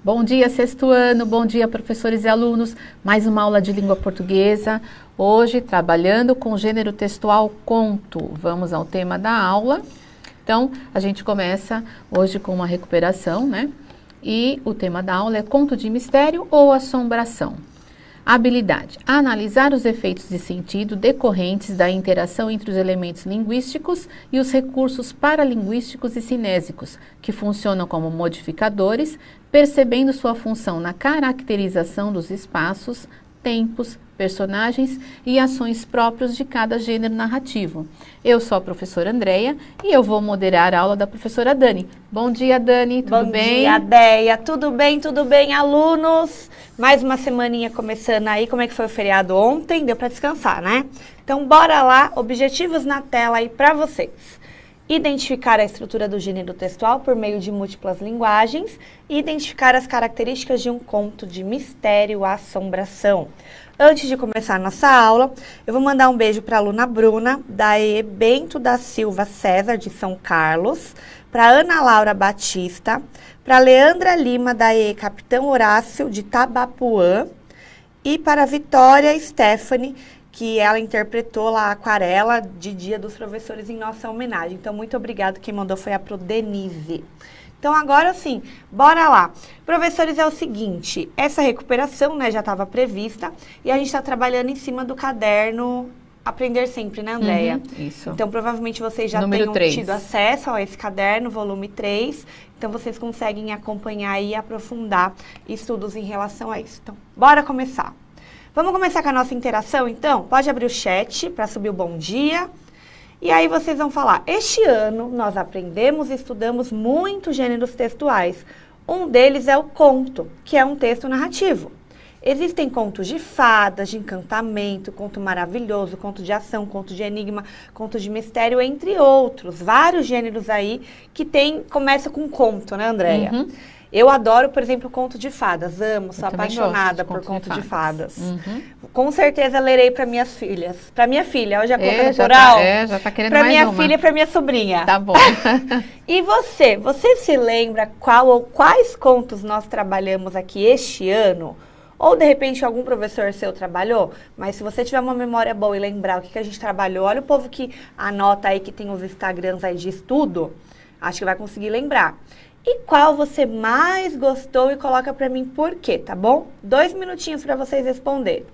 Bom dia, sexto ano, bom dia, professores e alunos. Mais uma aula de língua portuguesa. Hoje, trabalhando com o gênero textual conto. Vamos ao tema da aula. Então, a gente começa hoje com uma recuperação, né? E o tema da aula é conto de mistério ou assombração. Habilidade: analisar os efeitos de sentido decorrentes da interação entre os elementos linguísticos e os recursos paralinguísticos e cinésicos, que funcionam como modificadores, percebendo sua função na caracterização dos espaços, tempos, personagens e ações próprios de cada gênero narrativo. Eu sou a professora Andréia e eu vou moderar a aula da professora Dani. Bom dia, Dani, tudo bem? Bom dia, Déia. Tudo bem, alunos? Mais uma semaninha começando aí. Como é que foi o feriado ontem? Deu para descansar, né? Então, bora lá. Objetivos na tela aí para vocês. Identificar a estrutura do gênero textual por meio de múltiplas linguagens e identificar as características de um conto de mistério, assombração. Antes de começar a nossa aula, eu vou mandar um beijo para a aluna Bruna, da EE Bento da Silva César, de São Carlos, para Ana Laura Batista, para Leandra Lima, da EE Capitão Horácio, de Tabapuã, e para Vitória Stephanie, que ela interpretou lá a aquarela de Dia dos Professores em nossa homenagem. Então, muito obrigada. Quem mandou foi a Pro Denise. Então, agora sim, bora lá. Professores, é o seguinte, essa recuperação, né, já estava prevista e a gente está trabalhando em cima do caderno Aprender Sempre, né, Andréia? Isso. Então, provavelmente vocês já tenham tido acesso a esse caderno, volume 3. Então, vocês conseguem acompanhar e aprofundar estudos em relação a isso. Então, bora começar. Vamos começar com a nossa interação, então? Pode abrir o chat para subir o bom dia. E aí vocês vão falar, este ano nós aprendemos e estudamos muitos gêneros textuais. Um deles é o conto, que é um texto narrativo. Existem contos de fadas, de encantamento, conto maravilhoso, conto de ação, conto de enigma, conto de mistério, entre outros. Vários gêneros aí que começa com conto, né, Andréia? Uhum. Eu adoro, por exemplo, conto de fadas. Amo, sou apaixonada por conto de fadas. Uhum. Com certeza lerei para minhas filhas. Para minha filha, hoje a conta no plural. Já tá querendo pra mais minha uma. filha e para minha sobrinha. Tá bom. E você se lembra qual ou quais contos nós trabalhamos aqui este ano? Ou de repente algum professor seu trabalhou? Mas se você tiver uma memória boa e lembrar o que a gente trabalhou, olha o povo que anota aí, que tem os Instagrams aí de estudo, acho que vai conseguir lembrar. E qual você mais gostou e coloca pra mim por quê, tá bom? 2 minutinhos para vocês responderem.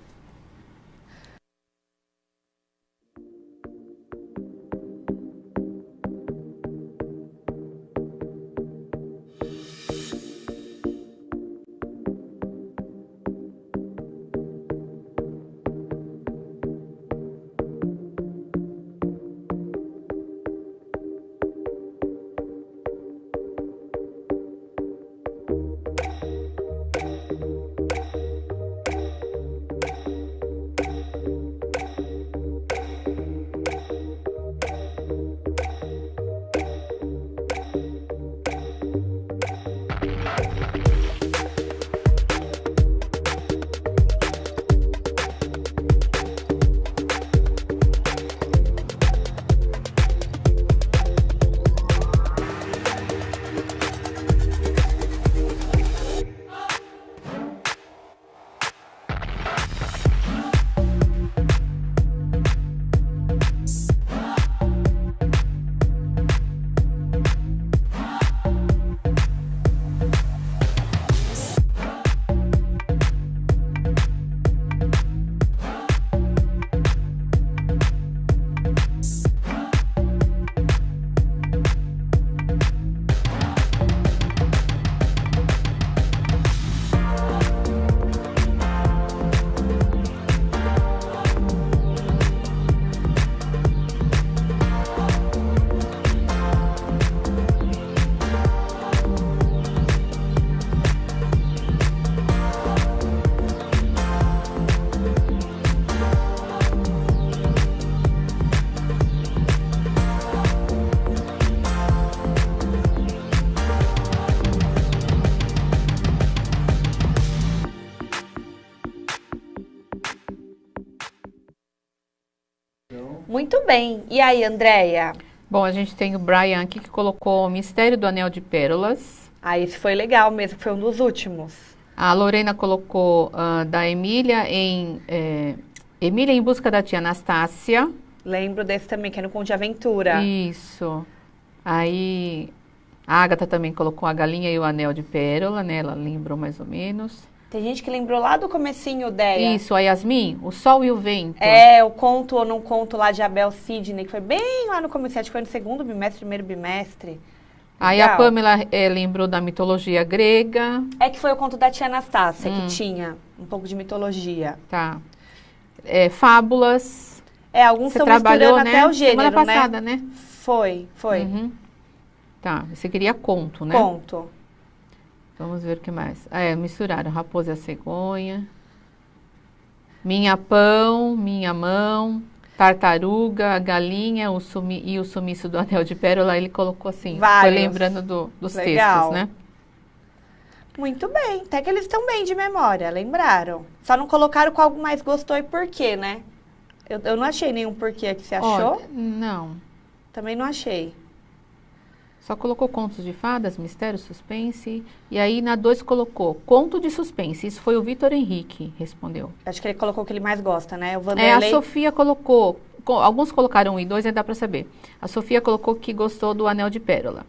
Muito bem. E aí, Andréia? Bom, a gente tem o Brian aqui que colocou o Mistério do Anel de Pérolas. Ah, esse foi legal mesmo, foi um dos últimos. A Lorena colocou da Emília Emília em Busca da Tia Anastácia. Lembro desse também, que era no Conto de Aventura. Isso. Aí a Agatha também colocou A Galinha e o Anel de Pérola, né? Ela lembrou mais ou menos. Tem gente que lembrou lá do comecinho dela. Isso, a Yasmin, O Sol e o Vento. É, o conto ou não conto lá de Abel Sidney, que foi bem lá no começo, acho que foi no segundo bimestre, primeiro bimestre. Aí a Pamela lembrou da mitologia grega. É que foi o conto da tia Anastácia, que tinha um pouco de mitologia. Tá. Fábulas. Alguns Você estão trabalhou, misturando até o gênero, semana passada, né? Foi. Uhum. Tá, você queria conto, né? Conto. Vamos ver o que mais. Misturaram Raposa e a Cegonha. Minha Pão, Minha Mão, Tartaruga, a Galinha e o Sumiço do Anel de Pérola. Ele colocou assim, Vários. foi lembrando dos Legal. textos, né? Muito bem, até que eles estão bem de memória, lembraram. Só não colocaram qual mais gostou e por quê, né? Eu não achei nenhum porquê que você achou. Não. Também não achei. Só colocou contos de fadas, mistério, suspense. E aí na 2 colocou conto de suspense. Isso foi o Vitor Henrique, respondeu. Acho que ele colocou o que ele mais gosta, né? O A Vanderlei... Sofia colocou, alguns colocaram 1 e 2, aí dá pra saber. A Sofia colocou que gostou do Anel de Pérola.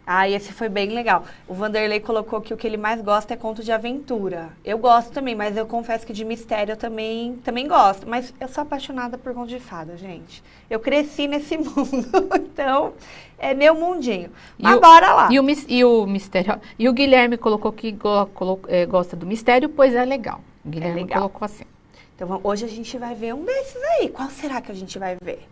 Ah, esse foi bem legal. O Vanderlei colocou que o que ele mais gosta é conto de aventura. Eu gosto também, mas eu confesso que de mistério eu também gosto. Mas eu sou apaixonada por conto de fada, gente. Eu cresci nesse mundo, então é meu mundinho. Mas bora lá. E o mistério. E o Guilherme colocou que gosta do mistério, pois é legal. O Guilherme colocou assim. Então hoje a gente vai ver um desses aí. Qual será que a gente vai ver?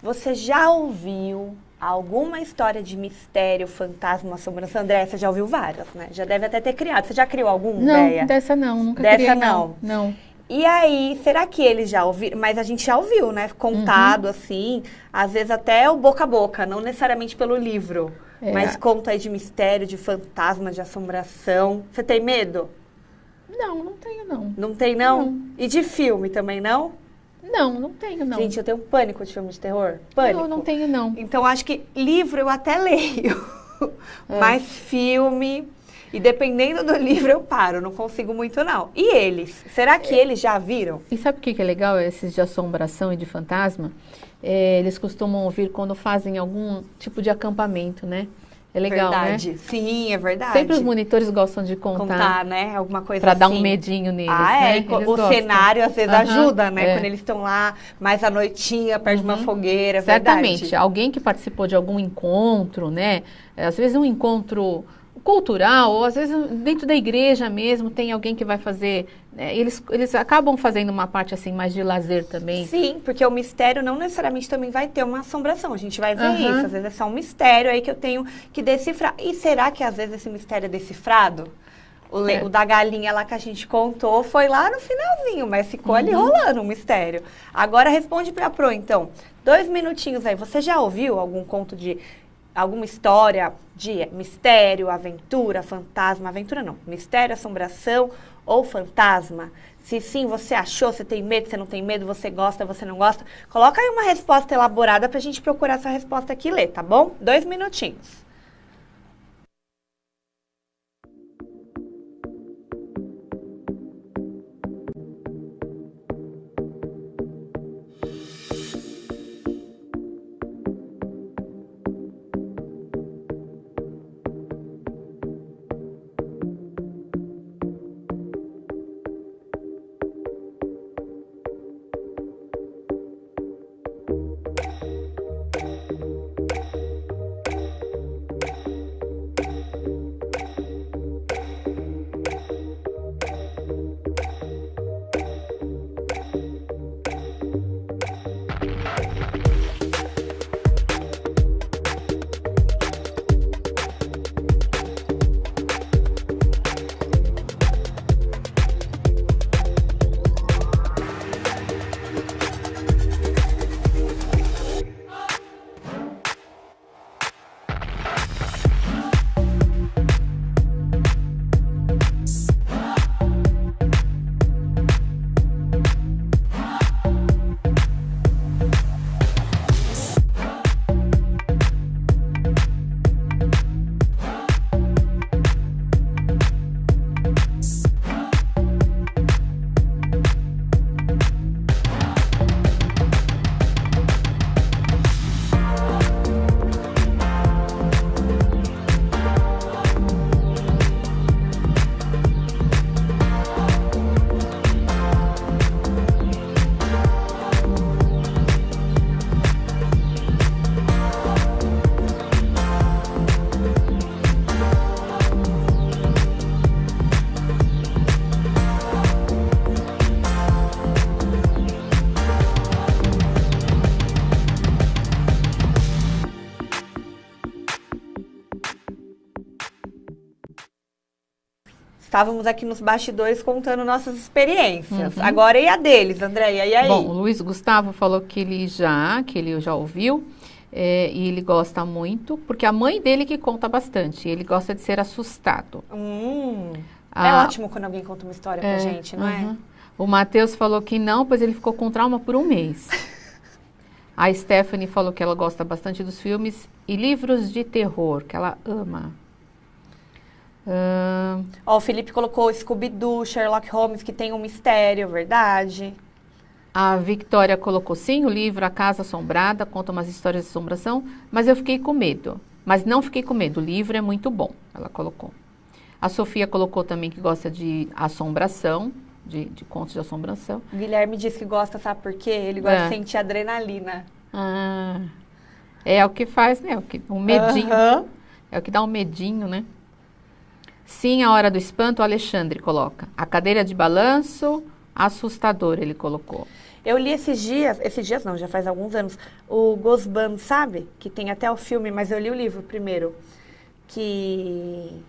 Você já ouviu alguma história de mistério, fantasma, assombração? André, você já ouviu várias, né? Já deve até ter criado. Você já criou alguma ideia? Não, dessa não, nunca dessa criei, não. E aí, será que eles já ouviram? Mas a gente já ouviu, né? Contado assim, às vezes até o boca a boca, não necessariamente pelo livro. Mas conta aí de mistério, de fantasma, de assombração. Você tem medo? Não tenho não. Não tem não? E de filme também não? Não tenho não. Gente, eu tenho pânico de filme de terror. Pânico. Não tenho não. Então, acho que livro eu até leio. Mas filme... E dependendo do livro eu paro, não consigo muito não. E eles? Será que eles já viram? E sabe o que é legal, esses de assombração e de fantasma? Eles costumam ouvir quando fazem algum tipo de acampamento, né? É legal, verdade. Né? Sim, é verdade. Sempre os monitores gostam de contar, né? Alguma coisa pra assim. Para dar um medinho neles, né? O cenário às vezes ajuda, né? Quando eles estão lá, mais à noitinha, perto de uma fogueira, certamente. Verdade. Alguém que participou de algum encontro, né? Às vezes um encontro cultural, ou às vezes dentro da igreja mesmo, tem alguém que vai fazer... Né? Eles acabam fazendo uma parte assim mais de lazer também. Sim, porque o mistério não necessariamente também vai ter uma assombração. A gente vai ver isso. Às vezes é só um mistério aí que eu tenho que decifrar. E será que às vezes esse mistério é decifrado? O da galinha lá que a gente contou foi lá no finalzinho, mas ficou ali rolando um mistério. Agora responde pra Pro, então. 2 minutinhos aí. Você já ouviu algum conto de... alguma história de mistério, aventura, fantasma, aventura não, mistério, assombração ou fantasma? Se sim, você achou, você tem medo, você não tem medo, você gosta, você não gosta? Coloca aí uma resposta elaborada pra gente procurar essa resposta aqui e ler, tá bom? 2 minutinhos. estávamos aqui nos bastidores contando nossas experiências. Agora, e a deles, Andréia? E aí? Bom, o Luiz Gustavo falou que ele já ouviu. E ele gosta muito, porque a mãe dele que conta bastante. Ele gosta de ser assustado. É ótimo quando alguém conta uma história pra gente, não é? O Matheus falou que não, pois ele ficou com trauma por um mês. A Stephanie falou que ela gosta bastante dos filmes e livros de terror, que ela ama. Ó, o Felipe colocou Scooby-Doo, Sherlock Holmes, que tem um mistério, verdade? A Victoria colocou sim, o livro A Casa Assombrada, conta umas histórias de assombração, mas eu fiquei com medo. Mas não fiquei com medo, o livro é muito bom, ela colocou. A Sofia colocou também que gosta de assombração, de contos de assombração. O Guilherme disse que gosta, sabe por quê? Ele gosta de sentir adrenalina. É o que faz, né? O medinho. É o que dá um medinho, né? Sim, A Hora do Espanto, o Alexandre coloca. A Cadeira de Balanço, assustador, ele colocou. Eu li esses dias não, já faz alguns anos, o Ghostbusters, sabe? Que tem até o filme, mas eu li o livro primeiro. Que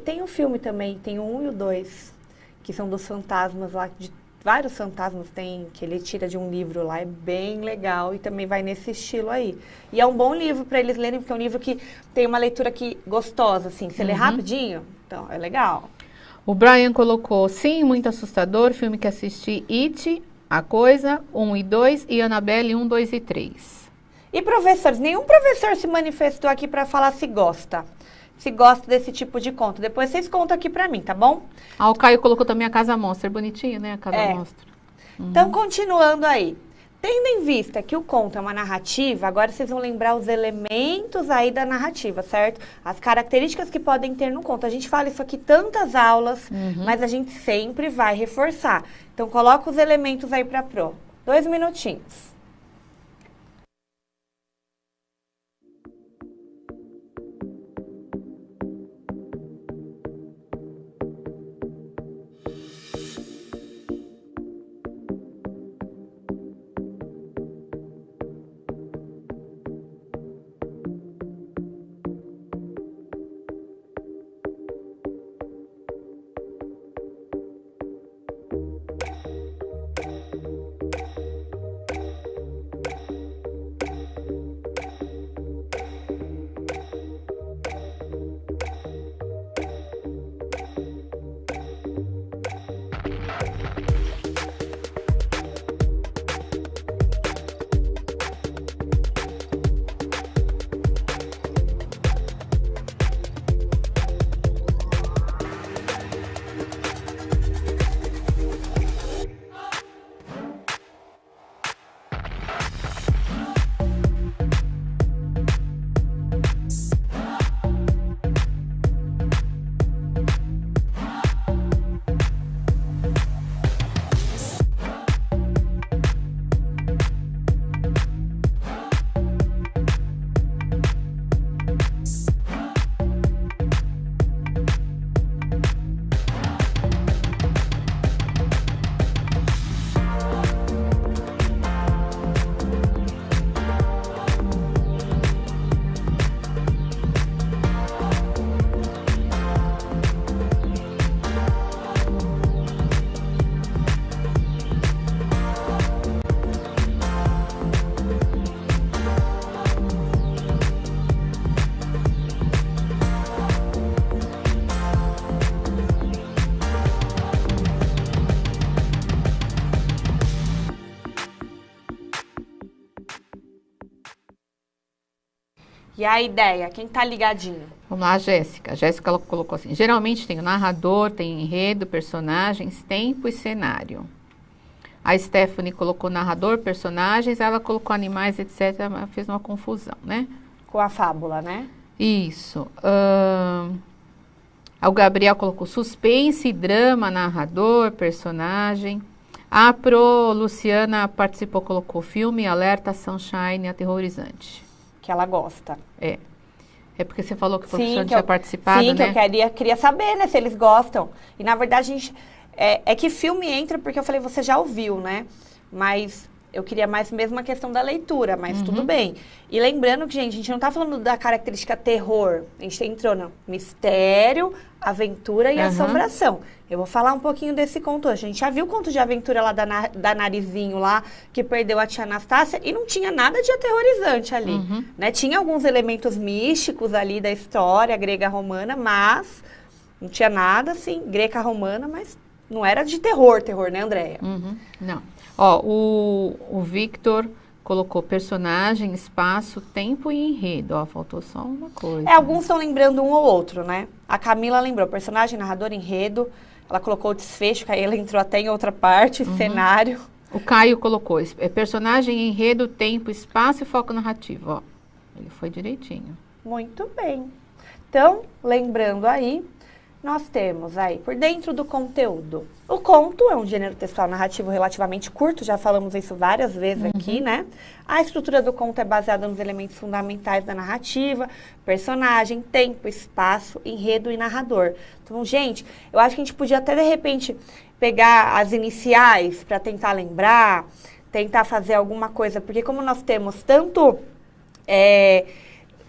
tem um filme também, tem o 1 e o 2, que são dos fantasmas lá, de vários fantasmas tem, que ele tira de um livro lá, é bem legal e também vai nesse estilo aí. E é um bom livro para eles lerem, porque é um livro que tem uma leitura gostosa, assim, você lê rapidinho, então é legal. O Brian colocou, sim, muito assustador, filme que assisti, It, A Coisa, 1 e 2, e Annabelle 1, 2 e 3. E professores? Nenhum professor se manifestou aqui para falar se gosta desse tipo de conto. Depois vocês contam aqui pra mim, tá bom? O Caio colocou também a Casa Monstro. É bonitinho, né? A Casa Monstro. Então, continuando aí. Tendo em vista que o conto é uma narrativa, agora vocês vão lembrar os elementos aí da narrativa, certo? As características que podem ter no conto. A gente fala isso aqui tantas aulas, mas a gente sempre vai reforçar. Então, coloca os elementos aí pra Pro. 2 minutinhos. E a ideia, quem tá ligadinho? Vamos lá, a Jéssica. A Jéssica colocou assim, geralmente tem o narrador, tem enredo, personagens, tempo e cenário. A Stephanie colocou narrador, personagens, ela colocou animais, etc. Fez uma confusão, né? Com a fábula, né? Isso. O Gabriel colocou suspense, drama, narrador, personagem. A Luciana participou, colocou filme, alerta, sunshine, aterrorizante. Que ela gosta. É porque você falou que o professor tinha participado, sim, né? Sim, que eu queria saber, né, se eles gostam. E, na verdade, a gente... É que filme entra porque eu falei, você já ouviu, né? Mas Eu queria mais mesmo a questão da leitura, mas tudo bem. E lembrando que, gente, a gente não tá falando da característica terror. A gente entrou no mistério, aventura e assombração. Eu vou falar um pouquinho desse conto hoje. A gente já viu o conto de aventura lá da Narizinho lá, que perdeu a tia Anastácia, e não tinha nada de aterrorizante ali. Né? Tinha alguns elementos místicos ali da história grega-romana, mas não tinha nada assim, greca-romana, mas não era de terror, né, Andréia? Não. Ó, o Victor colocou personagem, espaço, tempo e enredo. Ó, faltou só uma coisa. Alguns estão lembrando um ou outro, né? A Camila lembrou personagem, narrador, enredo. Ela colocou o desfecho, que aí ela entrou até em outra parte, cenário. O Caio colocou personagem, enredo, tempo, espaço e foco narrativo. Ó, ele foi direitinho. Muito bem. Então, lembrando aí, nós temos aí, por dentro do conteúdo, o conto é um gênero textual narrativo relativamente curto, já falamos isso várias vezes aqui, né? A estrutura do conto é baseada nos elementos fundamentais da narrativa, personagem, tempo, espaço, enredo e narrador. Então, gente, eu acho que a gente podia até, de repente, pegar as iniciais para tentar lembrar, tentar fazer alguma coisa, porque como nós temos tanto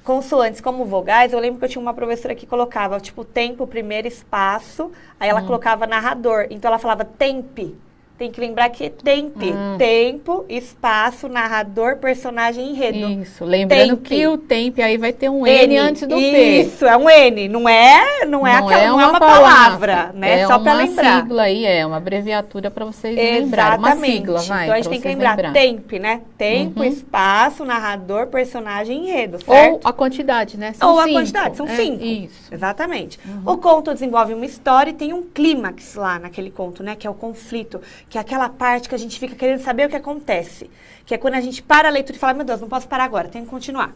consoantes como vogais, eu lembro que eu tinha uma professora que colocava, tipo, tempo, primeiro, espaço, aí ela colocava narrador. Então, ela falava tempe. Tem que lembrar que é tempe. Tempo, espaço, narrador, personagem, enredo. Isso, lembrando que o tempe aí vai ter um N antes do P. Isso, é um N, não é uma palavra, né? Só para lembrar. É uma sigla aí, é uma abreviatura para vocês lembrarem. Uma sigla, vai. Então, a gente tem que lembrar tempe, né? Tempo, espaço, narrador, personagem, enredo, certo? Ou a quantidade, né? Ou a quantidade, são 5. Isso. Exatamente. O conto desenvolve uma história e tem um clímax lá naquele conto, né? Que é o conflito, que é aquela parte que a gente fica querendo saber o que acontece. Que é quando a gente para a leitura e fala, meu Deus, não posso parar agora, tenho que continuar.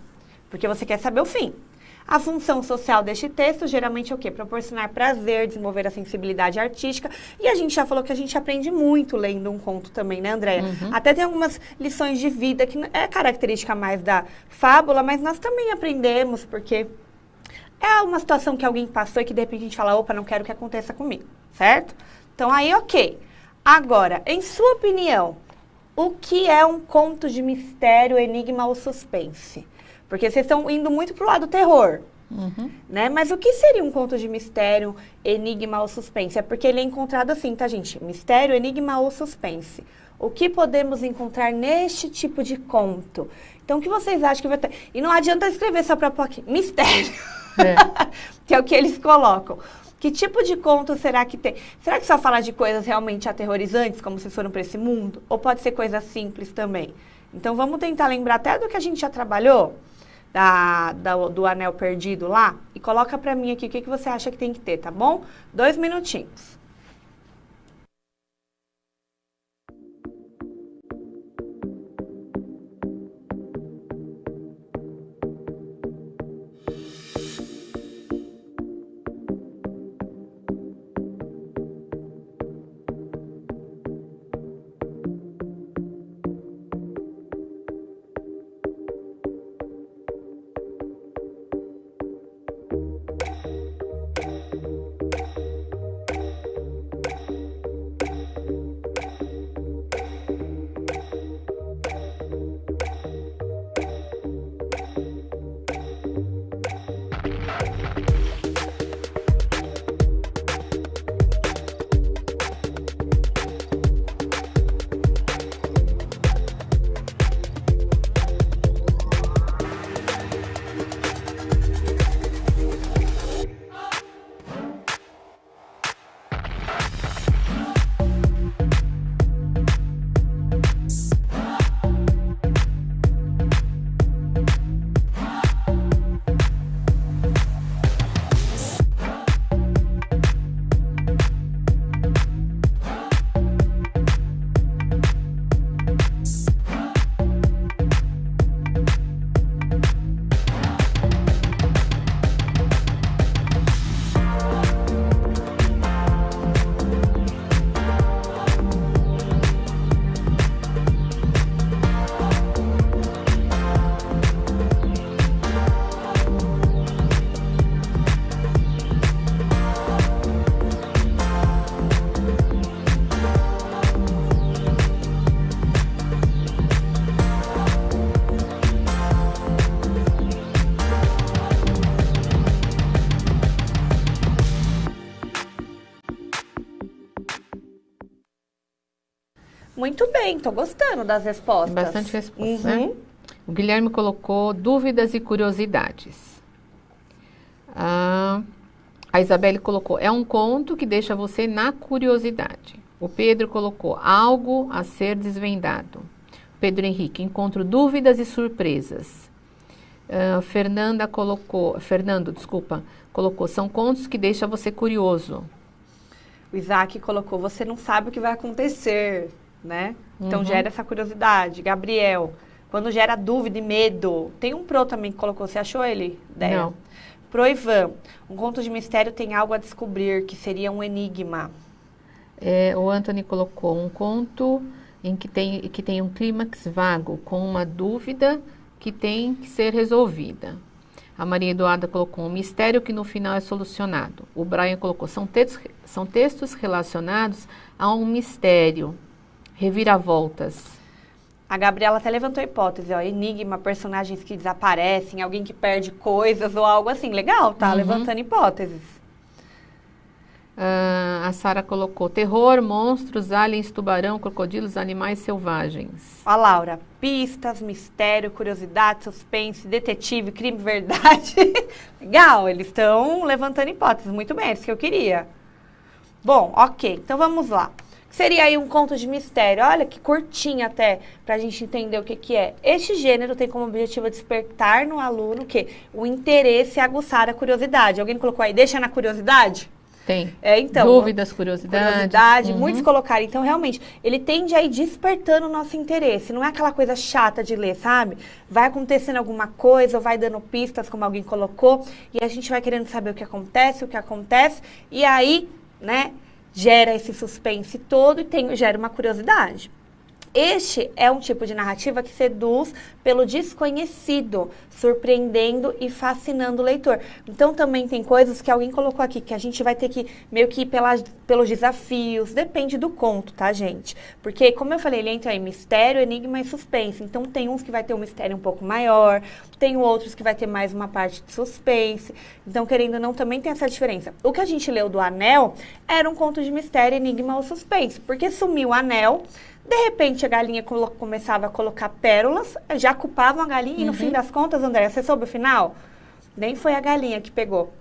Porque você quer saber o fim. A função social deste texto geralmente é o quê? Proporcionar prazer, desenvolver a sensibilidade artística. E a gente já falou que a gente aprende muito lendo um conto também, né, Andréia? Até tem algumas lições de vida que é característica mais da fábula, mas nós também aprendemos, porque é uma situação que alguém passou e que de repente a gente fala, opa, não quero que aconteça comigo, certo? Então aí, ok. Agora, em sua opinião, o que é um conto de mistério, enigma ou suspense? Porque vocês estão indo muito pro lado terror, né? Mas o que seria um conto de mistério, enigma ou suspense? É porque ele é encontrado assim, tá, gente? Mistério, enigma ou suspense. O que podemos encontrar neste tipo de conto? Então, o que vocês acham que vai ter? E não adianta escrever só para pôr aqui, mistério, que é o que eles colocam. Que tipo de conto será que tem? Será que só fala de coisas realmente aterrorizantes, como vocês foram para esse mundo? Ou pode ser coisa simples também? Então, vamos tentar lembrar até do que a gente já trabalhou, do Anel Perdido lá, e coloca para mim aqui o que você acha que tem que ter, tá bom? 2 minutinhos. Muito bem, tô gostando das respostas. Bastante resposta, né? O Guilherme colocou dúvidas e curiosidades. A Isabelle colocou, é um conto que deixa você na curiosidade. O Pedro colocou, algo a ser desvendado. Pedro Henrique, encontro dúvidas e surpresas. Fernando, colocou, são contos que deixam você curioso. O Isaac colocou, você não sabe o que vai acontecer, né? Então gera essa curiosidade. Gabriel, quando gera dúvida e medo. Tem um Pro também que colocou, você achou ele? Ideia? Não. Pro Ivan, um conto de mistério tem algo a descobrir, que seria um enigma. O Anthony colocou um conto em que tem um clímax vago, com uma dúvida que tem que ser resolvida. A Maria Eduarda colocou um mistério que no final é solucionado. O Brian colocou, são textos relacionados a um mistério, reviravoltas. A Gabriela até levantou a hipótese, ó, enigma, personagens que desaparecem, alguém que perde coisas ou algo assim. Legal, tá? Levantando hipóteses. A Sara colocou terror, monstros, aliens, tubarão, crocodilos, animais selvagens. A Laura, pistas, mistério, curiosidade, suspense, detetive, crime, verdade. Legal, eles estão levantando hipóteses. Muito bem, é isso que eu queria. Bom, ok, então vamos lá. Seria aí um conto de mistério. Olha que curtinho até, pra gente entender o que que é. Este gênero tem como objetivo despertar no aluno o quê? O interesse e aguçar a curiosidade. Alguém colocou aí, deixa na curiosidade? Tem. Então, dúvidas, curiosidade. Muitos colocaram. Então, realmente, ele tende a ir despertando o nosso interesse. Não é aquela coisa chata de ler, sabe? Vai acontecendo alguma coisa, ou vai dando pistas, como alguém colocou, e a gente vai querendo saber o que acontece, e aí, né, gera esse suspense todo e gera uma curiosidade. Este é um tipo de narrativa que seduz pelo desconhecido, surpreendendo e fascinando o leitor. Então, também tem coisas que alguém colocou aqui, que a gente vai ter que meio que ir pelos desafios, depende do conto, tá, gente? Porque, como eu falei, ele entra em mistério, enigma e suspense. Então, tem uns que vai ter um mistério um pouco maior, tem outros que vai ter mais uma parte de suspense. Então, querendo ou não, também tem essa diferença. O que a gente leu do Anel era um conto de mistério, enigma ou suspense, porque sumiu o anel. De repente, a galinha começava a colocar pérolas, já culpavam a galinha, e no fim das contas, André, você soube o final? Nem foi a galinha que pegou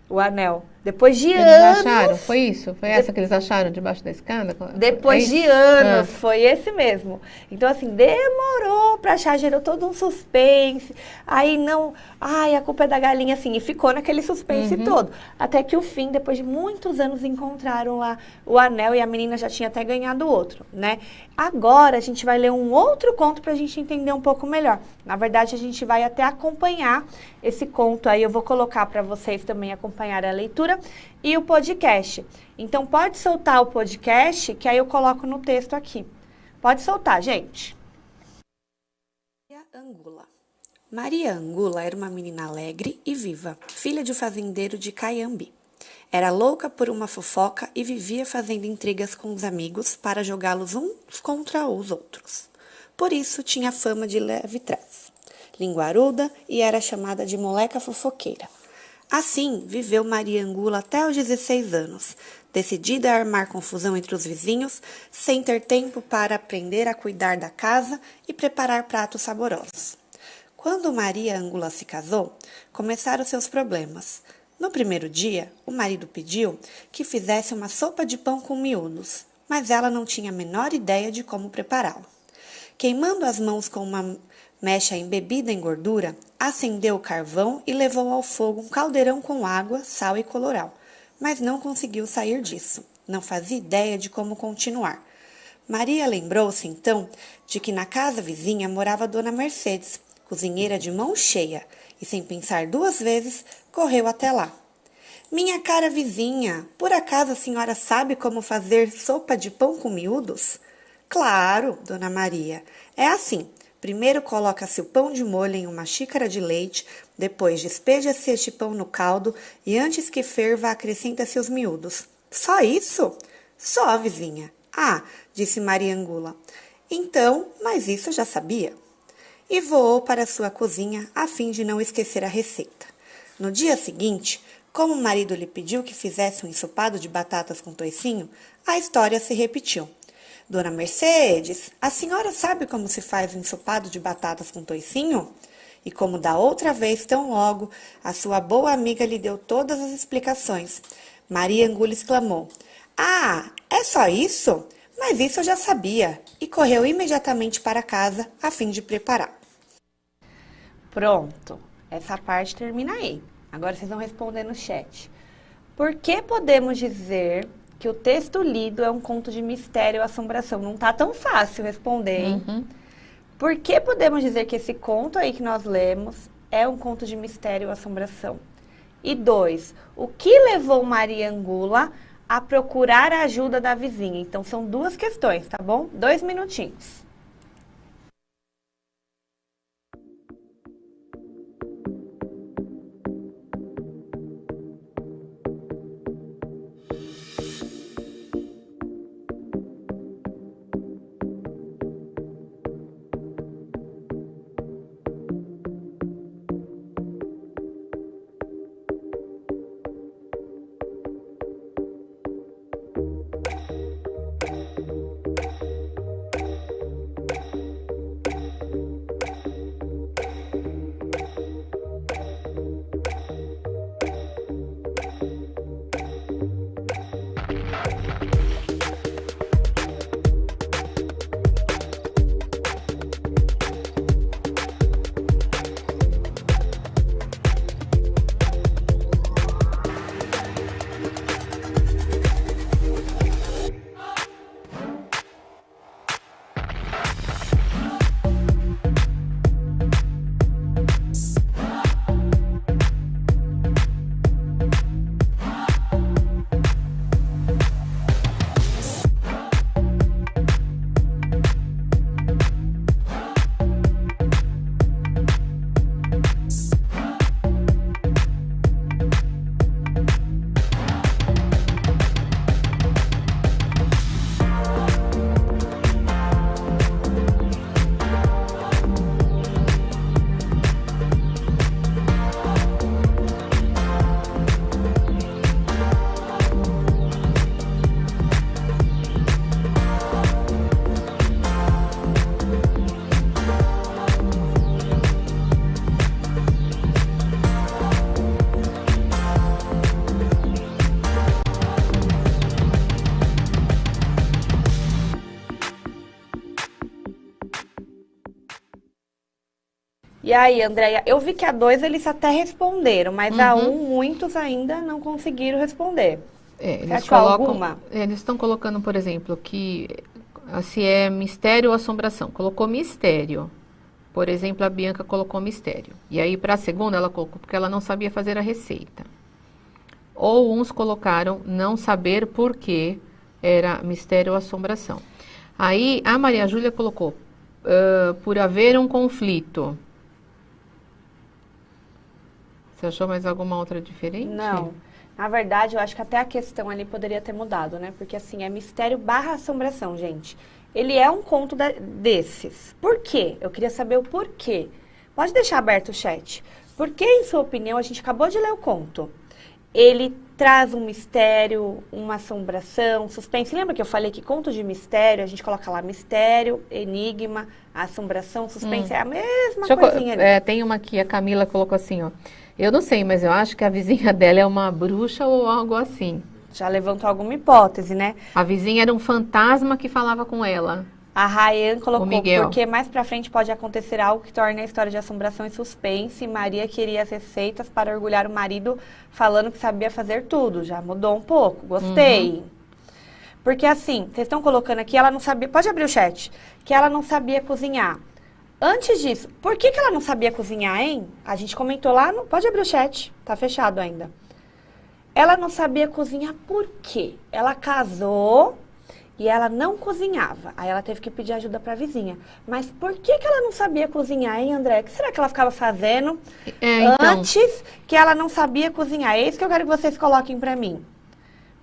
o anel. Depois de eles anos... acharam? Foi isso? Foi essa que eles acharam debaixo da escada? Depois de anos, foi esse mesmo. Então, assim, demorou pra achar, gerou todo um suspense. Aí não... Ai, a culpa é da galinha, assim. E ficou naquele suspense todo. Até que o fim, depois de muitos anos, encontraram lá o anel e a menina já tinha até ganhado outro, né? Agora, a gente vai ler um outro conto pra gente entender um pouco melhor. Na verdade, a gente vai até acompanhar esse conto aí. Eu vou colocar pra vocês também acompanhar a leitura e o podcast. Então, pode soltar o podcast, que aí eu coloco no texto aqui. Pode soltar, gente. Maria Angula. Maria Angula era uma menina alegre e viva, filha de um fazendeiro de Caiambi. Era louca por uma fofoca e vivia fazendo intrigas com os amigos para jogá-los uns contra os outros. Por isso, tinha fama de leve-trás, linguaruda e era chamada de moleca fofoqueira. Assim, viveu Maria Angula até os 16 anos, decidida a armar confusão entre os vizinhos, sem ter tempo para aprender a cuidar da casa e preparar pratos saborosos. Quando Maria Angula se casou, começaram seus problemas. No primeiro dia, o marido pediu que fizesse uma sopa de pão com miúdos, mas ela não tinha a menor ideia de como prepará-lo. Queimando as mãos com uma mecha embebida em gordura, acendeu o carvão e levou ao fogo um caldeirão com água, sal e colorau, mas não conseguiu sair disso. Não fazia ideia de como continuar. Maria lembrou-se, então, de que na casa vizinha morava Dona Mercedes, cozinheira de mão cheia, e sem pensar duas vezes, correu até lá. Minha cara vizinha, por acaso a senhora sabe como fazer sopa de pão com miúdos? Claro, Dona Maria. É assim. Primeiro coloca-se o pão de molho em uma xícara de leite, depois despeja-se este pão no caldo e antes que ferva acrescenta-se os miúdos. Só isso? Só, vizinha. Ah, disse Maria Angula. Então, mas isso eu já sabia. E voou para sua cozinha a fim de não esquecer a receita. No dia seguinte, como o marido lhe pediu que fizesse um ensopado de batatas com toicinho, a história se repetiu. Dona Mercedes, a senhora sabe como se faz um ensopado de batatas com toicinho? E como da outra vez, tão logo, a sua boa amiga lhe deu todas as explicações. Maria Angula exclamou: "Ah, é só isso? Mas isso eu já sabia", e correu imediatamente para casa a fim de preparar. Pronto, essa parte termina aí. Agora vocês vão responder no chat. Por que podemos dizer que o texto lido é um conto de mistério e assombração? Não tá tão fácil responder, hein? Por que podemos dizer que esse conto aí que nós lemos é um conto de mistério e assombração? E 2, o que levou Maria Angula a procurar a ajuda da vizinha? Então, são 2 questões, tá bom? 2 minutinhos. E aí, Andréia, eu vi que a 2 eles até responderam, mas a 1 muitos ainda não conseguiram responder. Eles colocam, alguma? Eles estão colocando, por exemplo, que se é mistério ou assombração. Colocou mistério. Por exemplo, a Bianca colocou mistério. E aí, para a segunda, ela colocou porque ela não sabia fazer a receita. Ou uns colocaram não saber por que era mistério ou assombração. Aí, a Maria Júlia colocou por haver um conflito. Você achou mais alguma outra diferente? Não. Na verdade, eu acho que até a questão ali poderia ter mudado, né? Porque, assim, é mistério barra assombração, gente. Ele é um conto desses. Por quê? Eu queria saber o porquê. Pode deixar aberto o chat. Por que, em sua opinião, a gente acabou de ler o conto? Ele traz um mistério, uma assombração, suspense. Lembra que eu falei que conto de mistério, a gente coloca lá mistério, enigma, assombração, suspense, é a mesma coisinha ali. Tem uma aqui, a Camila colocou assim, ó. Eu não sei, mas eu acho que a vizinha dela é uma bruxa ou algo assim. Já levantou alguma hipótese, né? A vizinha era um fantasma que falava com ela. A Ryan colocou, porque mais pra frente pode acontecer algo que torne a história de assombração e suspense. Maria queria as receitas para orgulhar o marido, falando que sabia fazer tudo. Já mudou um pouco, gostei. Porque assim, vocês estão colocando aqui, ela não sabia... Pode abrir o chat. Que ela não sabia cozinhar. Antes disso, por que ela não sabia cozinhar, hein? A gente comentou lá, pode abrir o chat, tá fechado ainda. Ela não sabia cozinhar por quê? Ela casou e ela não cozinhava. Aí ela teve que pedir ajuda pra vizinha. Mas por que ela não sabia cozinhar, hein, André? O que será que ela ficava fazendo antes que ela não sabia cozinhar? É isso que eu quero que vocês coloquem pra mim.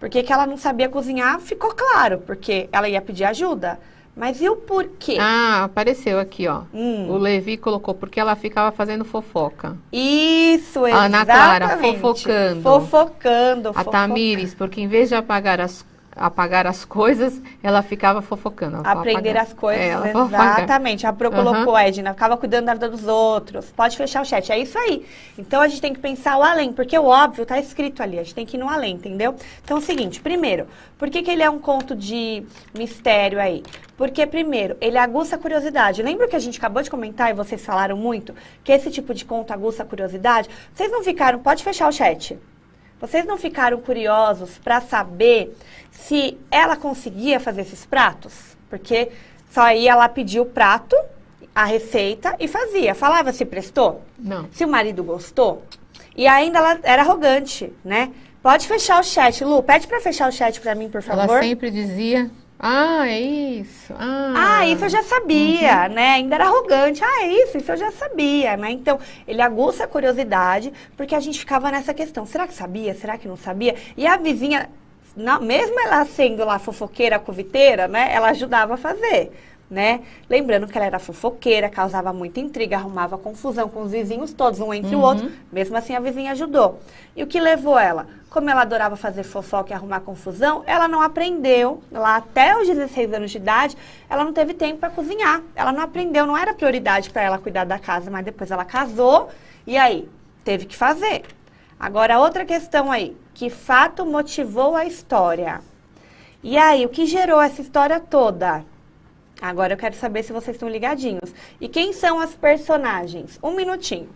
Porque que ela não sabia cozinhar, ficou claro, porque ela ia pedir ajuda. Mas e o porquê? Ah, apareceu aqui, ó. O Levi colocou, porque ela ficava fazendo fofoca. Isso, exatamente. A Ana Clara, fofocando. Fofocando. A Tamires, porque em vez de apagar apagar as coisas, ela ficava fofocando. Ela falava, Aprender apagar. as coisas, Ela falava, apagar. exatamente. A Pro colocou, Edna, ficava cuidando da vida dos outros. Pode fechar o chat, é isso aí. Então, a gente tem que pensar o além, porque o óbvio tá escrito ali, a gente tem que ir no além, entendeu? Então, é o seguinte, primeiro, por que ele é um conto de mistério aí? Porque, primeiro, ele aguça a curiosidade. Lembra que a gente acabou de comentar e vocês falaram muito que esse tipo de conto aguça a curiosidade? Vocês não ficaram, pode fechar o chat. Vocês não ficaram curiosos para saber se ela conseguia fazer esses pratos? Porque só ia lá pedir o prato, a receita e fazia. Falava se prestou? Não. Se o marido gostou? E ainda ela era arrogante, né? Pode fechar o chat, Lu. Pede para fechar o chat para mim, por favor. Ela sempre dizia, é isso. Isso eu já sabia, né? Ainda era arrogante. É isso eu já sabia, né? Então, ele aguça a curiosidade, porque a gente ficava nessa questão. Será que sabia? Será que não sabia? E a vizinha, mesmo ela sendo lá fofoqueira, coviteira, né? Ela ajudava a fazer, né? Lembrando que ela era fofoqueira, causava muita intriga, arrumava confusão com os vizinhos todos, um entre o outro. Mesmo assim, a vizinha ajudou. E o que levou ela? Como ela adorava fazer fofoca e arrumar confusão, ela não aprendeu, lá até os 16 anos de idade, ela não teve tempo para cozinhar. Ela não aprendeu, não era prioridade para ela cuidar da casa, mas depois ela casou e aí teve que fazer. Agora, outra questão aí, que fato motivou a história? E aí, o que gerou essa história toda? Agora eu quero saber se vocês estão ligadinhos. E quem são as personagens? Um minutinho.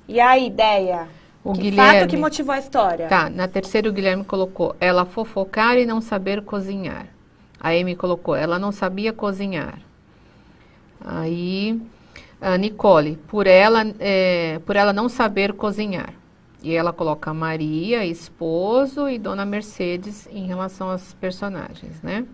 E a ideia? Que fato que motivou a história? Tá, na terceira o Guilherme colocou ela fofocar e não saber cozinhar. A Amy colocou, ela não sabia cozinhar. Aí, a Nicole, por ela não saber cozinhar. E ela coloca Maria, esposo, e Dona Mercedes em relação aos personagens, né?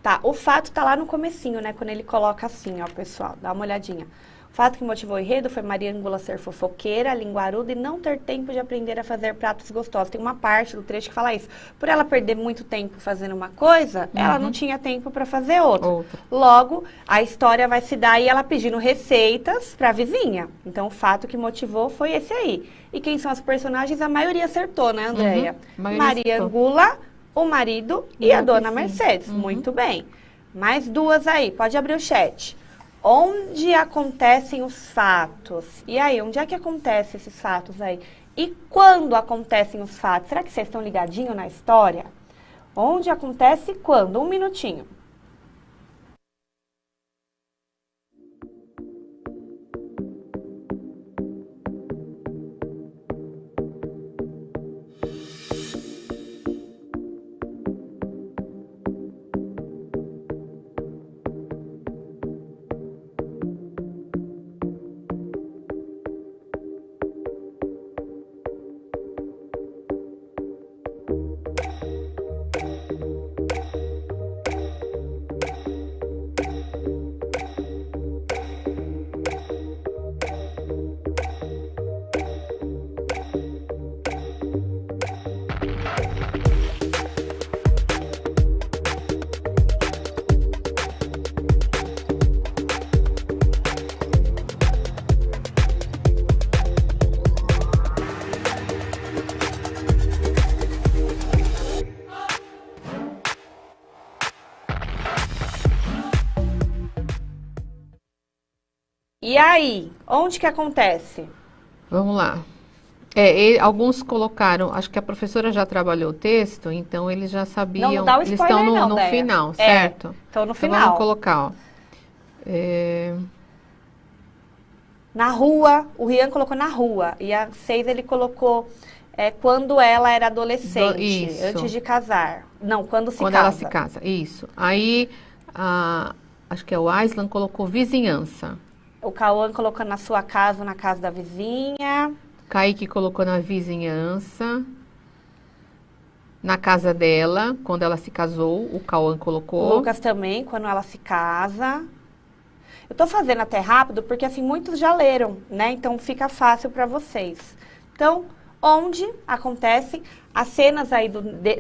Tá, o fato tá lá no comecinho, né? Quando ele coloca assim, ó, pessoal, dá uma olhadinha. O fato que motivou o enredo foi Maria Ângela ser fofoqueira, linguaruda e não ter tempo de aprender a fazer pratos gostosos. Tem uma parte do trecho que fala isso. Por ela perder muito tempo fazendo uma coisa, ela não tinha tempo para fazer outra. Logo, a história vai se dar aí ela pedindo receitas para a vizinha. Então, o fato que motivou foi esse aí. E quem são as personagens? A maioria acertou, né, Andréia? Maria Ângela, o marido e a Dona Mercedes. Muito bem. Mais duas aí. Pode abrir o chat. Onde acontecem os fatos? E aí, onde é que acontecem esses fatos aí? E quando acontecem os fatos? Será que vocês estão ligadinhos na história? Onde acontece e quando? Um minutinho. E aí, onde que acontece? Vamos lá. Alguns colocaram, acho que a professora já trabalhou o texto, então eles já sabiam. Não dá o eles spoiler estão no Déia. final, certo? Então no Então final. vamos colocar, ó. Na rua, o Rian colocou na rua. E a 6 ele colocou quando ela era adolescente, Isso. antes de casar. Não, quando se Quando casa. ela se casa, isso. Aí, acho que o Aislan colocou vizinhança. O Cauã colocou na sua casa, na casa da vizinha. Kaique colocou na vizinhança. Na casa dela, quando ela se casou, o Cauã colocou. O Lucas também, quando ela se casa. Eu tô fazendo até rápido, porque assim, muitos já leram, né? Então fica fácil para vocês. Então, onde acontecem as cenas aí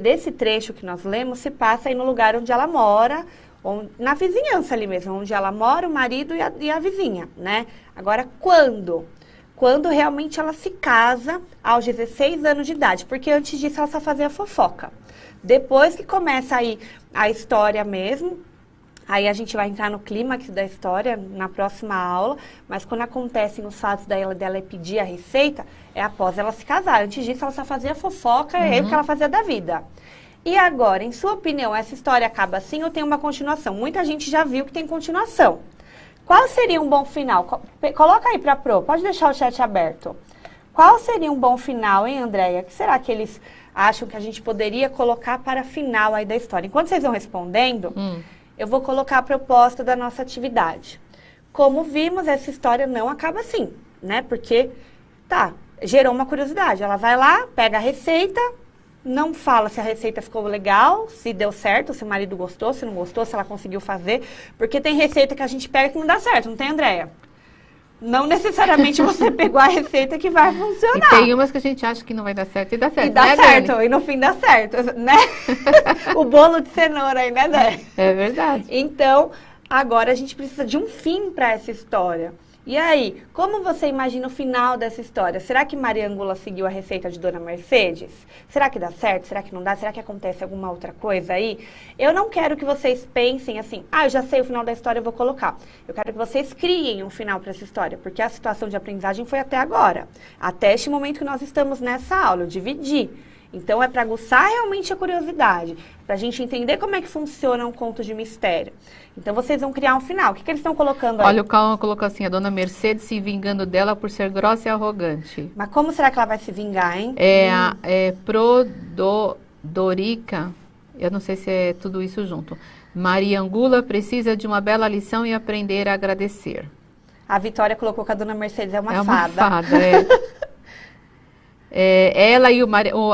desse trecho que nós lemos, se passa aí no lugar onde ela mora, na vizinhança ali mesmo, onde ela mora, o marido e a vizinha, né? Agora, quando? Quando realmente ela se casa aos 16 anos de idade, porque antes disso ela só fazia fofoca. Depois que começa aí a história mesmo, aí a gente vai entrar no clímax da história na próxima aula, mas quando acontecem os fatos dela pedir a receita, é após ela se casar. Antes disso ela só fazia fofoca, é o que ela fazia da vida. E agora, em sua opinião, essa história acaba assim ou tem uma continuação? Muita gente já viu que tem continuação. Qual seria um bom final? Coloca aí para Pro, pode deixar o chat aberto. Qual seria um bom final, hein, Andréia? O que será que eles acham que a gente poderia colocar para final aí da história? Enquanto vocês vão respondendo, eu vou colocar a proposta da nossa atividade. Como vimos, essa história não acaba assim, né? Porque, gerou uma curiosidade. Ela vai lá, pega a receita, não fala se a receita ficou legal, se deu certo, se o marido gostou, se não gostou, se ela conseguiu fazer. Porque tem receita que a gente pega que não dá certo, não tem, Andréia? Não necessariamente você pegou a receita que vai funcionar. E tem umas que a gente acha que não vai dar certo e dá certo, e dá né, certo, Dani? e no fim dá certo, né? O bolo de cenoura aí, né, Dani? É verdade. Então, agora a gente precisa de um fim para essa história. E aí, como você imagina o final dessa história? Será que Maria Angula seguiu a receita de Dona Mercedes? Será que dá certo? Será que não dá? Será que acontece alguma outra coisa aí? Eu não quero que vocês pensem assim, eu já sei o final da história, eu vou colocar. Eu quero que vocês criem um final para essa história, porque a situação de aprendizagem foi até agora. Até este momento que nós estamos nessa aula, eu dividi. Então, é para aguçar realmente a curiosidade, para a gente entender como é que funciona um conto de mistério. Então, vocês vão criar um final. O que eles estão colocando aí? Olha, o Cauã colocou assim, a Dona Mercedes se vingando dela por ser grossa e arrogante. Mas como será que ela vai se vingar, hein? Dorica, eu não sei se é tudo isso junto. Maria Angula precisa de uma bela lição e aprender a agradecer. A Vitória colocou que a Dona Mercedes é uma É fada. uma fada, ela e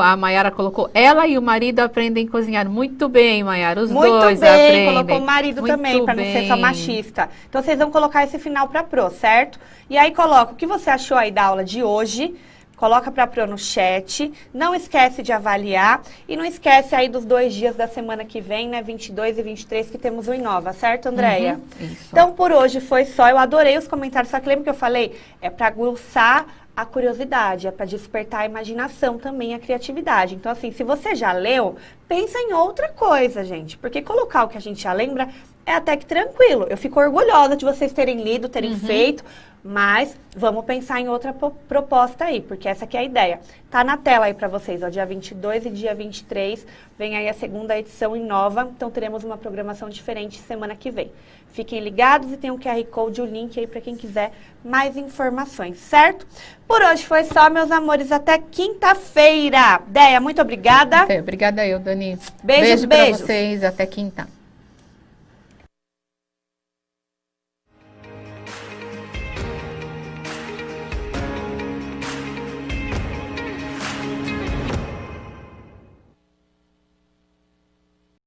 a Maiara colocou, ela e o marido aprendem a cozinhar. Muito bem, Maiara, os Muito dois bem, aprendem. colocou o marido Muito também, para não ser só bem. machista. Então, vocês vão colocar esse final para Pro, certo? E aí, coloca o que você achou aí da aula de hoje. Coloca para Pro no chat. Não esquece de avaliar. E não esquece aí dos 2 dias da semana que vem, né? 22 e 23, que temos o Inova, certo, Andréia? Isso. Então, por hoje foi só. Eu adorei os comentários. Só que lembra que eu falei? É para aguçar a curiosidade, é para despertar a imaginação também, a criatividade. Então, assim, se você já leu, pensa em outra coisa, gente. Porque colocar o que a gente já lembra é até que tranquilo. Eu fico orgulhosa de vocês terem lido, terem feito, mas vamos pensar em outra proposta aí, porque essa aqui é a ideia. Tá na tela aí para vocês, ó, dia 22 e dia 23, vem aí a segunda edição Inova, então teremos uma programação diferente semana que vem. Fiquem ligados e tem um QR Code, o link aí para quem quiser mais informações, certo? Por hoje foi só, meus amores, até quinta-feira. Déia, muito obrigada. Obrigada eu, Dani. Beijos, Beijo pra beijos. vocês, até quinta.